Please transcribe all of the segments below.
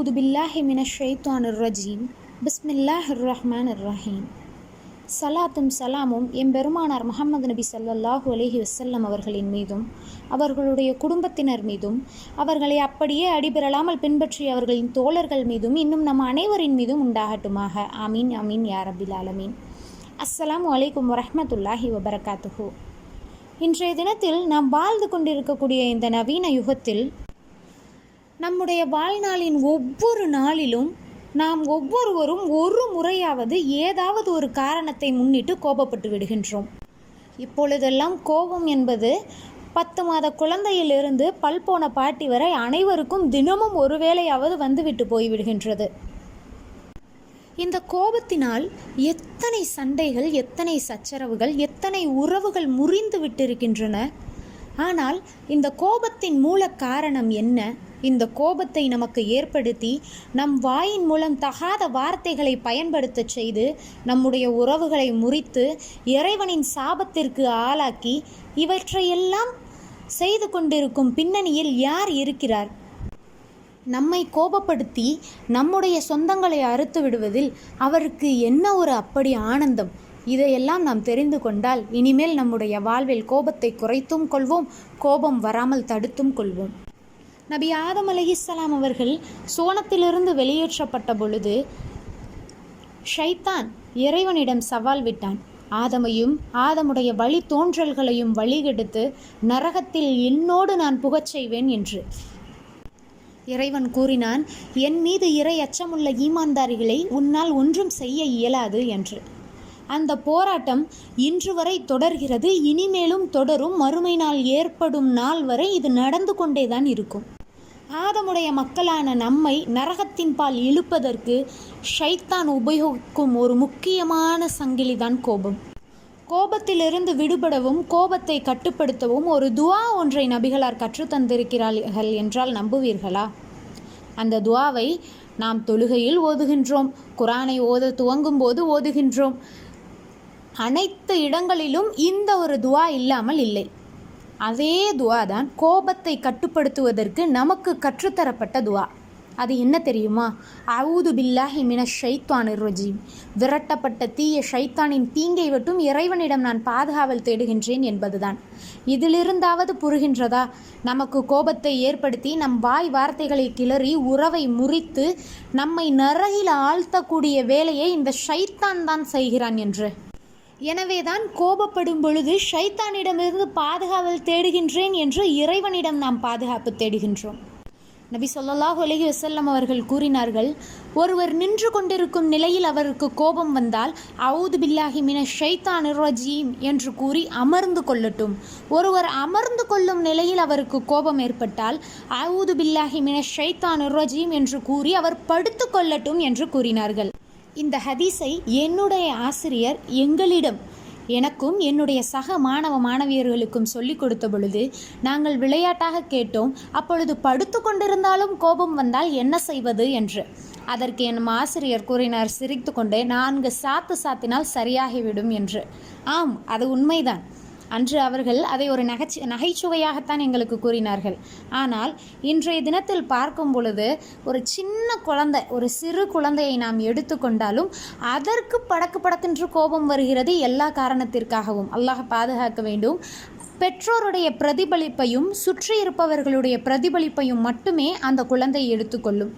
அவுது பில்லாஹி மினஷ் ஷைத்தானிர் ரஜீம். பிஸ்மில்லாஹிர் ரஹ்மானிர் ரஹீம். சலாத்தும் சலாமும் எம்பெருமானார் முஹம்மது நபி ஸல்லல்லாஹு அலைஹி வஸல்லம் அவர்களின் மீதும் அவர்களுடைய குடும்பத்தினர் மீதும் அவர்களை அப்படியே அடிபெறலாமல் பின்பற்றிய அவர்களின் தோழர்கள் மீதும் இன்னும் நம் அனைவரின் மீதும் உண்டாகட்டுமாக. ஆமீன் ஆமீன் யா ரப்பில் ஆலமீன். அஸ்ஸலாமு அலைக்கும் வரஹ்மத்துல்லாஹி வபரகாத்துஹு. இன்றைய தினத்தில் நாம் வாழ்ந்து கொண்டிருக்கக்கூடிய இந்த நவீன யுகத்தில் நம்முடைய வாழ்நாளின் ஒவ்வொரு நாளிலும் நாம் ஒவ்வொருவரும் ஒரு முறையாவது ஏதாவது ஒரு காரணத்தை முன்னிட்டு கோபப்பட்டு விடுகின்றோம். இப்பொழுதெல்லாம் கோபம் என்பது 10 மாத குழந்தையிலிருந்து பல் போன பாட்டி வரை அனைவருக்கும் தினமும் ஒரு வேளையாவது வந்துவிட்டு போய்விடுகின்றது. இந்த கோபத்தினால் எத்தனை சண்டைகள், எத்தனை சச்சரவுகள், எத்தனை உறவுகள் முறிந்து விட்டிருக்கின்றன. ஆனால் இந்த கோபத்தின் மூல காரணம் என்ன? இந்த கோபத்தை நமக்கு ஏற்படுத்தி நம் வாயின் மூலம் தகாத வார்த்தைகளை பயன்படுத்த செய்து நம்முடைய உறவுகளை முறித்து இறைவனின் சாபத்திற்கு ஆளாக்கி இவற்றையெல்லாம் செய்து கொண்டிருக்கும் பின்னணியில் யார் இருக்கிறார்? நம்மை கோபப்படுத்தி நம்முடைய சொந்தங்களை அறுத்து விடுவதில் அவருக்கு என்ன ஒரு அப்படி ஆனந்தம்? இதையெல்லாம் நாம் தெரிந்து கொண்டால் இனிமேல் நம்முடைய வாழ்வில் கோபத்தை குறைத்தும் கொள்வோம், கோபம் வராமல் தடுத்தும் கொள்வோம். நபி ஆதம் அலைஹிஸ்ஸலாம் அவர்கள் சோனத்திலிருந்து வெளியேற்றப்பட்ட பொழுது ஷைத்தான் இறைவனிடம் சவால் விட்டான். ஆதமையும் ஆதமுடைய வழி தோன்றல்களையும் வழிகெடுத்து நரகத்தில் என்னோடு நான் புகச் செய்வேன் என்று. இறைவன் கூறினான், என் மீது இறை அச்சமுள்ள ஈமான்தாரிகளை உன்னால் ஒன்றும் செய்ய இயலாது என்று. அந்த போராட்டம் இன்று வரை தொடர்கிறது, இனிமேலும் தொடரும். மறுமை நாள் ஏற்படும் நாள் வரை இது நடந்து கொண்டேதான் இருக்கும். ஆதமுடைய மக்களான நம்மை நரகத்தின் பால் இழுப்பதற்கு ஷைத்தான் உபயோகிக்கும் ஒரு முக்கியமான சங்கிலிதான் கோபம். கோபத்திலிருந்து விடுபடவும் கோபத்தை கட்டுப்படுத்தவும் ஒரு துஆ ஒன்றை நபிகளார் கற்றுத்தந்திருக்கிறார்கள் என்றால் நம்புவீர்களா? அந்த துஆவை நாம் தொழுகையில் ஓதுகின்றோம், குர்ஆனை ஓத துவங்கும் போது ஓதுகின்றோம். அனைத்து இடங்களிலும் இந்த ஒரு துஆ இல்லாமல் இல்லை. அதே துஆ தான் கோபத்தை கட்டுப்படுத்துவதற்கு நமக்கு கற்றுத்தரப்பட்ட துஆ. அது என்ன தெரியுமா? அவுது பில்லாஹி மினஷ் ஷைத்தானிர் ரஜீம். விரட்டப்பட்ட தீய ஷைத்தானின் தீங்கை விட்டும் இறைவனிடம் நான் பாதுகாவல் தேடுகின்றேன் என்பதுதான். இதிலிருந்தாவது புரிகின்றதா? நமக்கு கோபத்தை ஏற்படுத்தி நம் வாய் வார்த்தைகளை கிளறி உறவை முறித்து நம்மை நரகில் ஆழ்த்தக்கூடிய வேலையை இந்த ஷைத்தான் தான் செய்கிறான் என்று. எனவேதான் கோபப்படும் பொழுது ஷைத்தானிடமிருந்து பாதுகாவல் தேடுகின்றேன் என்று இறைவனிடம் நாம் பாதுகாப்பு தேடுகின்றோம். நபி ஸல்லல்லாஹு அலைஹி வஸல்லம் அவர்கள் கூறினார்கள், ஒருவர் நின்று கொண்டிருக்கும் நிலையில் அவருக்கு கோபம் வந்தால் அவுது பில்லாஹி மினஷ் ஷைத்தானிர் ரஜீம் என்று கூறி அமர்ந்து கொள்ளட்டும். ஒருவர் அமர்ந்து கொள்ளும் நிலையில் அவருக்கு கோபம் ஏற்பட்டால் அவுது பில்லாஹி மினஷ் ஷைத்தானிர் ரஜீம் என்று கூறி அவர் படுத்து கொள்ளட்டும் என்று கூறினார்கள். இந்த ஹதீஸை என்னுடைய ஆசிரியர் எங்களிடம், எனக்கும் என்னுடைய சக மாணவ மாணவியர்களுக்கும் சொல்லிக் கொடுத்த பொழுது நாங்கள் விளையாட்டாக கேட்டோம், அப்பொழுது படுத்து கொண்டிருந்தாலும் கோபம் வந்தால் என்ன செய்வது என்று. அதற்கு என் ஆசிரியர் கூறினார் சிரித்து கொண்டே, 4 சாத்து சாத்தினால் சரியாகிவிடும் என்று. ஆம், அது உண்மைதான். அன்று அவர்கள் அதை ஒரு நகைச்சுவையாகத்தான் எங்களுக்கு கூறினார்கள். ஆனால் இன்றைய தினத்தில் பார்க்கும் பொழுது ஒரு சின்ன குழந்தை, ஒரு சிறு குழந்தையை நாம் எடுத்துக்கொண்டாலும் அதற்கு படக்கென்று கோபம் வருகிறது. எல்லா காரணத்திற்காகவும் அல்லாஹ் பாதுகாக்க வேண்டும். பெற்றோருடைய பிரதிபலிப்பையும் சுற்றி இருப்பவர்களுடைய பிரதிபலிப்பையும் மட்டுமே அந்த குழந்தை எடுத்துக்கொள்ளும்.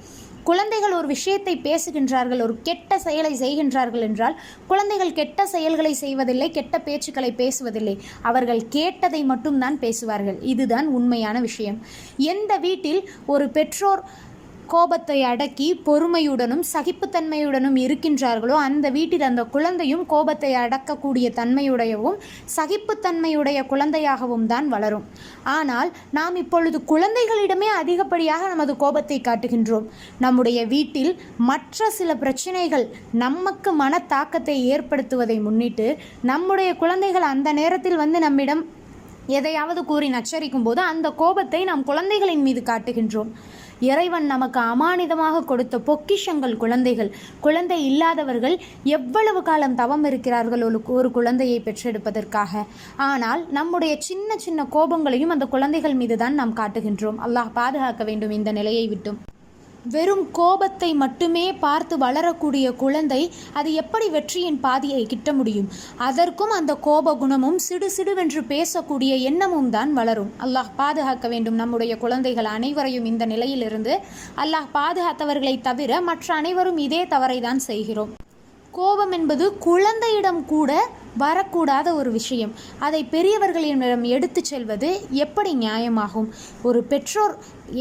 குழந்தைகள் ஒரு விஷயத்தை பேசுகின்றார்கள், ஒரு கெட்ட செயலை செய்கின்றார்கள் என்றால் குழந்தைகள் கெட்ட செயல்களை செய்வதில்லை, கெட்ட பேச்சுக்களை பேசுவதில்லை. அவர்கள் கேட்டதை மட்டும்தான் பேசுவார்கள். இதுதான் உண்மையான விஷயம். எந்த வீட்டில் ஒரு பெற்றோர் கோபத்தை அடக்கி பொறுமையுடனும் சகிப்புத்தன்மையுடனும் இருக்கின்றார்களோ அந்த வீட்டில் அந்த குழந்தையும் கோபத்தை அடக்கக்கூடிய தன்மையுடையவும் சகிப்புத்தன்மையுடைய குழந்தையாகவும் தான் வளரும். ஆனால் நாம் இப்பொழுது குழந்தைகளிடமே அதிகப்படியாக நமது கோபத்தை காட்டுகின்றோம். நம்முடைய வீட்டில் மற்ற சில பிரச்சனைகள் நமக்கு மனத்தாக்கத்தை ஏற்படுத்துவதை முன்னிட்டு நம்முடைய குழந்தைகள் அந்த நேரத்தில் வந்து நம்மிடம் எதையாவது கூறி நச்சரிக்கும் போது அந்த கோபத்தை நாம் குழந்தைகளின் மீது காட்டுகின்றோம். இறைவன் நமக்கு அமானிதமாக கொடுத்த பொக்கிஷங்கள் குழந்தைகள். குழந்தை இல்லாதவர்கள் எவ்வளவு காலம் தவம் இருக்கிறார்கள் ஒரு குழந்தையை பெற்றெடுப்பதற்காக. ஆனால் நம்முடைய சின்ன சின்ன கோபங்களையும் அந்த குழந்தைகள் மீது தான் நாம் காட்டுகின்றோம். அல்லாஹ் பாதுகாக்க வேண்டும் இந்த நிலையை விட்டும். வெறும் கோபத்தை மட்டுமே பார்த்து வளரக்கூடிய குழந்தை அது எப்படி வெற்றியின் பாதையை கிட்ட முடியும்? அதற்கும் அந்த கோப குணமும் சிடுசிடுவென்று பேசக்கூடிய எண்ணமும் தான் வளரும். அல்லாஹ் பாதுகாக்க வேண்டும் நம்முடைய குழந்தைகள் அனைவரையும் இந்த நிலையிலிருந்து. அல்லாஹ் பாதுகாத்தவர்களை தவிர மற்ற அனைவரும் இதே தவறை தான் செய்கிறோம். கோபம் என்பது குழந்தையிடம் கூட வரக்கூடாத ஒரு விஷயம். அதை பெரியவர்களிடம் எடுத்து செல்வது எப்படி நியாயமாகும்? ஒரு பெற்றோர்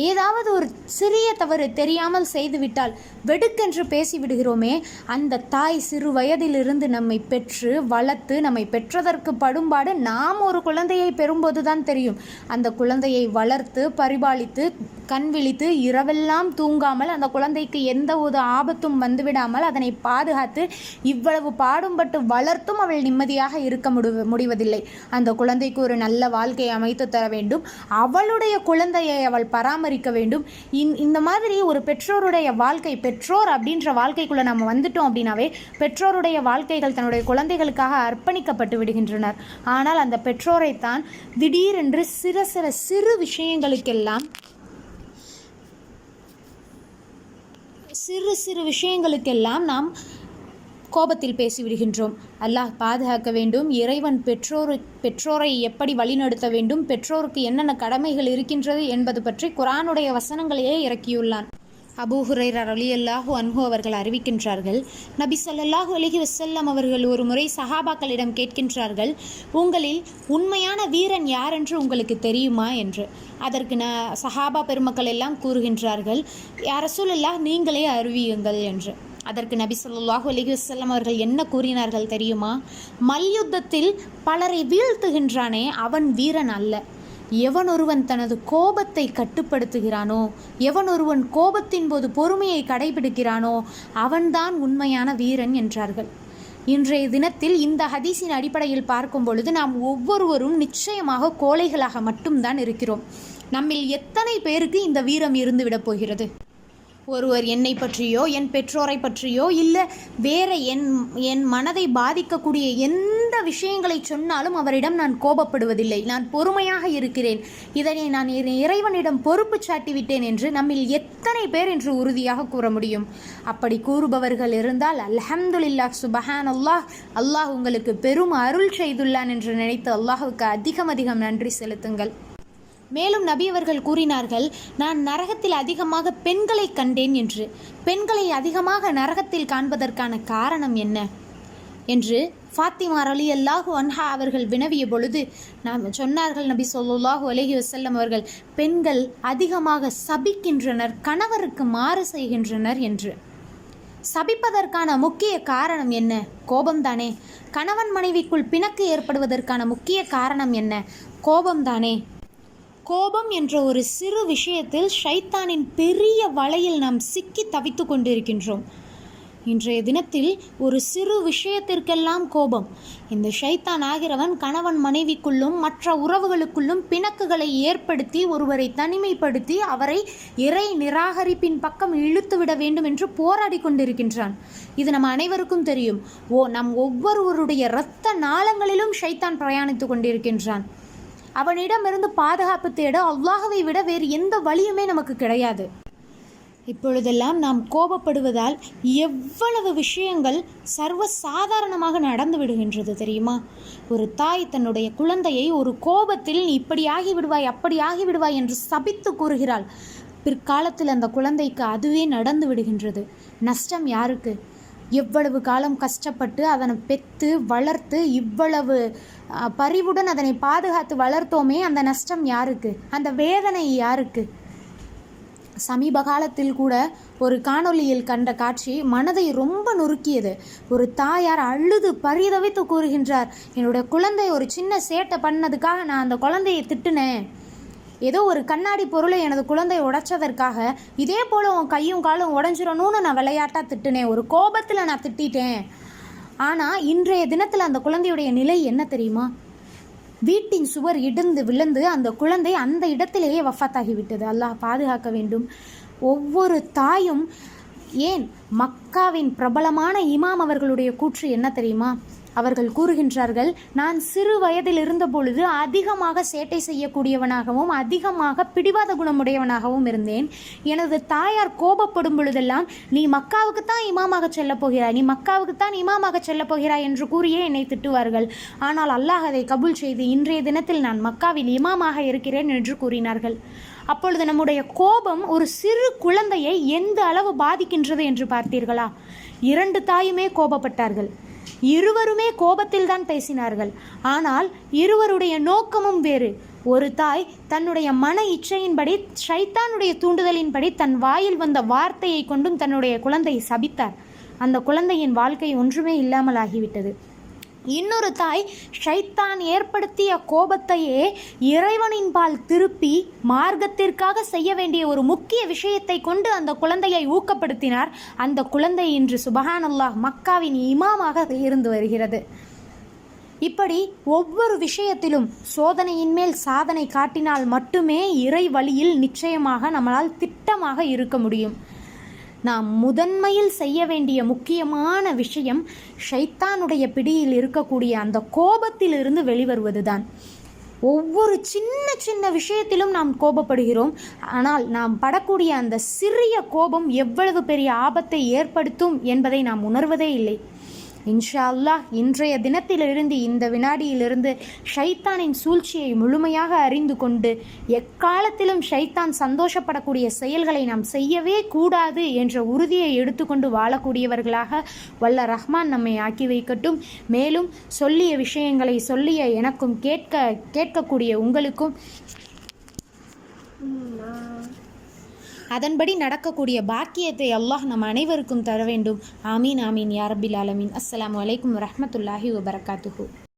ஏதாவது ஒரு சிறிய தவறு தெரியாமல் செய்துவிட்டால் வெடுக்கென்று பேசிவிடுகிறோமே. அந்த தாய் சிறு வயதிலிருந்து நம்மை பெற்று வளர்த்து நம்மை பெற்றதற்கு படும்பாடு நாம் ஒரு குழந்தையை பெறும்போது தான் தெரியும். அந்த குழந்தையை வளர்த்து பரிபாலித்து கண் விழித்து இரவெல்லாம் தூங்காமல் அந்த குழந்தைக்கு எந்த ஒரு ஆபத்தும் வந்துவிடாமல் அதனை பாதுகாத்து இவ்வளவு பாடும்பட்டு வளர்த்தும் அவள் நிம்மதியாக இருக்க முடிவதில்லை. அந்த குழந்தைக்கு ஒரு நல்ல வாழ்க்கையை அமைத்து தர வேண்டும். அவளுடைய குழந்தையை அவள் பராமரிக்க வேண்டும். இந்த மாதிரி ஒரு பெற்றோருடைய வாழ்க்கை, பெற்றோர் அப்படின்ற வாழ்க்கைக்குள்ளே நம்ம வந்துட்டோம் அப்படின்னாவே பெற்றோருடைய வாழ்க்கைகள் தன்னுடைய குழந்தைகளுக்காக அர்ப்பணிக்கப்பட்டு விடுகின்றனர். ஆனால் அந்த பெற்றோரைத்தான் திடீரென்று சிறு விஷயங்களுக்கெல்லாம் நாம் கோபத்தில் பேசிவிடுகின்றோம். அல்லாஹ் பாதுகாக்க வேண்டும். இறைவன் பெற்றோரை எப்படி வழிநடத்த வேண்டும், பெற்றோருக்கு என்னென்ன கடமைகள் இருக்கின்றது என்பது பற்றி குர்ஆனுடைய வசனங்களையே இறக்கியுள்ளான். அபூ ஹுரைரா ரலியல்லாஹு அன்ஹு அவர்கள் அறிவிக்கின்றார்கள், நபி ஸல்லல்லாஹு அலைஹி வஸல்லம் அவர்கள் ஒரு முறை சஹாபாக்களிடம் கேட்கின்றார்கள், உங்களில் உண்மையான வீரன் யார் என்று உங்களுக்கு தெரியுமா என்று. அதற்கு சஹாபா பெருமக்கள் எல்லாம் கூறுகின்றார்கள், யா ரசூலல்லாஹ் நீங்களே அறிவியுங்கள் என்று. அதற்கு நபி ஸல்லல்லாஹு அலைஹி வஸல்லம் அவர்கள் என்ன கூறினார்கள் தெரியுமா? மல்யுத்தத்தில் பலரை வீழ்த்துகின்றானே அவன் வீரன் அல்ல. எவன் ஒருவன் தனது கோபத்தை கட்டுப்படுத்துகிறானோ, எவன் ஒருவன் கோபத்தின் போது பொறுமையை கடைபிடிக்கிறானோ அவன்தான் உண்மையான வீரன் என்றார்கள். இன்றைய தினத்தில் இந்த ஹதீஸின் அடிப்படையில் பார்க்கும் பொழுது நாம் ஒவ்வொருவரும் நிச்சயமாக கோழைகளாக மட்டும்தான் இருக்கிறோம். நம்மில் எத்தனை பேருக்கு இந்த வீரம் இருந்து விட போகிறது? ஒருவர் என்னை பற்றியோ என் பெற்றோரை பற்றியோ இல்லை வேற என் மனதை பாதிக்கக்கூடிய எந்த விஷயங்களை சொன்னாலும் அவரிடம் நான் கோபப்படுவதில்லை. நான் பொறுமையாக இருக்கிறேன். இதனை நான் இறைவனிடம் பொறுப்பு சாட்டிவிட்டேன் என்று நம்மில் எத்தனை பேர் என்று உறுதியாக கூற முடியும்? அப்படி கூறுபவர்கள் இருந்தால் அல்ஹம்துலில்லாஹ், சுபஹானல்லாஹ், அல்லாஹ் உங்களுக்கு பெரும் அருள் செய்துள்ளான் என்று நினைத்து அல்லாஹுக்கு அதிகம் நன்றி செலுத்துங்கள். மேலும் நபி அவர்கள் கூறினார்கள், நான் நரகத்தில் அதிகமாக பெண்களை கண்டேன் என்று. பெண்களை அதிகமாக நரகத்தில் காண்பதற்கான காரணம் என்ன என்று ஃபாத்திமா ரலியல்லாஹு அன்ஹா அவர்கள் வினவிய பொழுது சொன்னார்கள் நபி ஸல்லல்லாஹு அலைஹி வஸல்லம் அவர்கள், பெண்கள் அதிகமாக சபிக்கின்றனர், கணவருக்கு மாறு செய்கின்றனர் என்று. சபிப்பதற்கான முக்கிய காரணம் என்ன? கோபம்தானே. கணவன் மனைவிக்குள் பிணக்கு ஏற்படுவதற்கான முக்கிய காரணம் என்ன? கோபம்தானே. கோபம் என்ற ஒரு சிறு விஷயத்தில் ஷைத்தானின் பெரிய வலையில் நாம் சிக்கி தவித்து கொண்டிருக்கின்றோம். இன்றைய தினத்தில் ஒரு சிறு விஷயத்திற்கெல்லாம் கோபம். இந்த ஷைத்தான் ஆகிறவன் கணவன் மனைவிக்குள்ளும் மற்ற உறவுகளுக்குள்ளும் பிணக்குகளை ஏற்படுத்தி ஒருவரை தனிமைப்படுத்தி அவரை இறை நிராகரிப்பின் பக்கம் இழுத்துவிட வேண்டும் என்று போராடி கொண்டிருக்கின்றான். இது நம் அனைவருக்கும் தெரியும். நம் ஒவ்வொருவருடைய இரத்த நாளங்களிலும் ஷைத்தான் பிரயாணித்து கொண்டிருக்கின்றான். அவனிடமிருந்து பாதுகாப்பு தேட அல்லாஹ்வை விட வேறு எந்த வழியுமே நமக்கு கிடையாது. இப்பொழுதெல்லாம் நாம் கோபப்படுவதால் எவ்வளவு விஷயங்கள் சர்வ சாதாரணமாக நடந்து விடுகின்றது தெரியுமா? ஒரு தாய் தன்னுடைய குழந்தையை ஒரு கோபத்தில் நீ இப்படி ஆகிவிடுவாய் அப்படி ஆகிவிடுவாய் என்று சபித்து கூறுகிறாள். பிற்காலத்தில் அந்த குழந்தைக்கு அதுவே நடந்து விடுகின்றது. நஷ்டம் யாருக்கு? எவ்வளவு காலம் கஷ்டப்பட்டு அதனை பெற்று வளர்த்து இவ்வளவு பரிவுடன் அதனை பாதுகாத்து வளர்த்தோமே, அந்த நஷ்டம் யாருக்கு? அந்த வேதனை யாருக்கு? சமீப காலத்தில் கூட ஒரு காணொளியில் கண்ட காட்சி மனதை ரொம்ப நொறுக்கியது. ஒரு தாயார் அழுது பரிதவித்து கூறுகின்றார், என்னுடைய குழந்தை ஒரு சின்ன சேட்டை பண்ணதுக்காக நான் அந்த குழந்தையை திட்டுனேன். ஏதோ ஒரு கண்ணாடி பொருளை எனது குழந்தை உடைச்சதற்காக இதே போல் உன் கையும் காலும் உடஞ்சிடணும்னு நான் விளையாட்டாக திட்டுனேன். ஒரு கோபத்தில் நான் திட்டிட்டேன். ஆனால் இன்றைய தினத்தில் அந்த குழந்தையுடைய நிலை என்ன தெரியுமா? வீட்டின் சுவர் இடிந்து விழுந்து அந்த குழந்தை அந்த இடத்திலேயே வஃபாத்தாகிவிட்டது. அல்லாஹ் பாதுகாக்க வேண்டும். ஒவ்வொரு தாயும், ஏன் மக்காவின் பிரபலமான இமாம் அவர்களுடைய கூற்று என்ன தெரியுமா? அவர்கள் கூறுகின்றார்கள், நான் சிறு வயதில் இருந்த பொழுது அதிகமாக சேட்டை செய்யக்கூடியவனாகவும் அதிகமாக பிடிவாத குணமுடையவனாகவும் இருந்தேன். எனது தாயார் கோபப்படும் பொழுதெல்லாம், நீ மக்காவுக்குத்தான் இமாமாக செல்லப் போகிறாய், நீ மக்காவுக்குத்தான் இமாமாக செல்லப் போகிறாய் என்று கூறியே என்னை திட்டுவார்கள். ஆனால் அல்லாஹ் அதை கபூல் செய்து இன்றைய தினத்தில் நான் மக்காவில் இமாமாக இருக்கிறேன் என்று கூறினார்கள். அப்பொழுது நம்முடைய கோபம் ஒரு சிறு குழந்தையை எந்த அளவு பாதிக்கின்றது என்று பார்த்தீர்களா? 2 தாயுமே கோபப்பட்டார்கள். இருவருமே கோபத்தில் தான் பேசினார்கள். ஆனால் இருவருடைய நோக்கமும் வேறு. ஒரு தாய் தன்னுடைய மன இச்சையின்படி, ஷைத்தானுடைய தூண்டுதலின்படி தன் வாயில் வந்த வார்த்தையை கொண்டும் தன்னுடைய குழந்தையை சபித்தார். அந்த குழந்தையின் வாழ்க்கை ஒன்றுமே இல்லாமல் ஆகிவிட்டது. இன்னொரு தாய் ஷைத்தான் ஏற்படுத்திய கோபத்தையே இறைவனின் பால் திருப்பி மார்க்கத்திற்காக செய்ய வேண்டிய ஒரு முக்கிய விஷயத்தை கொண்டு அந்த குழந்தையை ஊக்கப்படுத்தினார். அந்த குழந்தை இன்று சுபஹானல்லாஹ் மக்காவின் இமாமாக இருந்து வருகிறது. இப்படி ஒவ்வொரு விஷயத்திலும் சோதனையின் மேல் சாதனை காட்டினால் மட்டுமே இறை வழியில் நிச்சயமாக நம்மளால் திட்டமாக இருக்க முடியும். நாம் முதன்மையில் செய்ய வேண்டிய முக்கியமான விஷயம் ஷைத்தானுடைய பிடியில் இருக்கக்கூடிய அந்த கோபத்திலிருந்து வெளிவருவதுதான். ஒவ்வொரு சின்ன சின்ன விஷயத்திலும் நாம் கோபப்படுகிறோம். ஆனால் நாம் படக்கூடிய அந்த சிறிய கோபம் எவ்வளவு பெரிய ஆபத்தை ஏற்படுத்தும் என்பதை நாம் உணர்வதே இல்லை. இன்ஷா அல்லாஹ் இன்றைய தினத்திலிருந்து, இந்த வினாடியிலிருந்து ஷைத்தானின் சூழ்ச்சியை முழுமையாக அறிந்து கொண்டு எக்காலத்திலும் ஷைத்தான் சந்தோஷப்படக்கூடிய செயல்களை நாம் செய்யவே கூடாது என்ற உறுதியை எடுத்துக்கொண்டு வாழக்கூடியவர்களாக வல்ல ரஹ்மான் நம்மை ஆக்கி வைக்கட்டும். மேலும் சொல்லிய விஷயங்களை சொல்லிய எனக்கும் கேட்கக்கூடிய உங்களுக்கும் அதன்படி நடக்கக்கூடிய பாக்கியத்தை அல்லாஹ் நம் அனைவருக்கும் தர வேண்டும். ஆமீன் ஆமீன் யா ரப்பில் ஆலமீன். அஸ்ஸலாமு அலைக்கும் வரஹ்மத்துல்லாஹி வபரகாத்துஹு.